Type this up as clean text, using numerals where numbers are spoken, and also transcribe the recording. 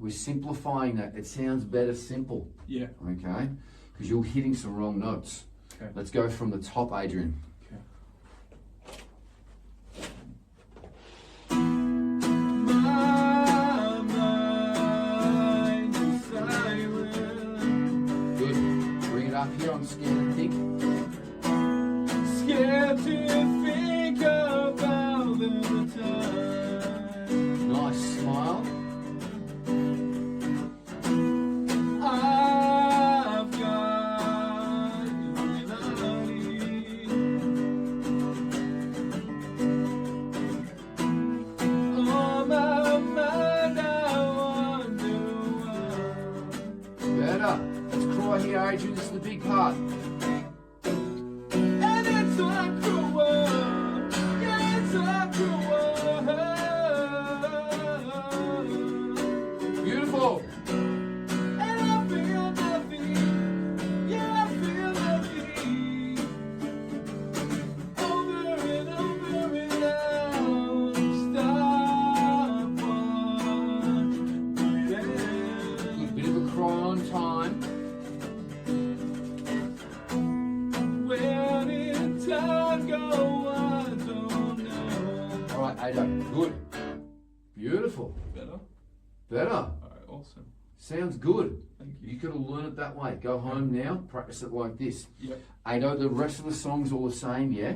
We're simplifying that. It sounds better simple. Yeah. Okay? Because you're hitting some wrong notes. Okay. Let's go from the top, Adrian. Okay. Good. Bring it up here. I'm scared to think. Scared to think about the time. Nice smile. I've got melody. On my mind, I wonder why. Better. Let's cry here, Adrian. This is the big part. And it's a cruel world. Yeah, it's a cruel world. Beautiful. And I feel nothing. Yeah, I feel nothing. Over and over and out. Stop watching. Good bit of a cry on time. Where did time go? I don't know. All right, Ado. Good. Beautiful. Better? Better. Alright, awesome. Sounds good. Thank you. You could have learned it that way. Go home now, practice it like this. Yep. Ado, the rest of the song's all the same, yeah?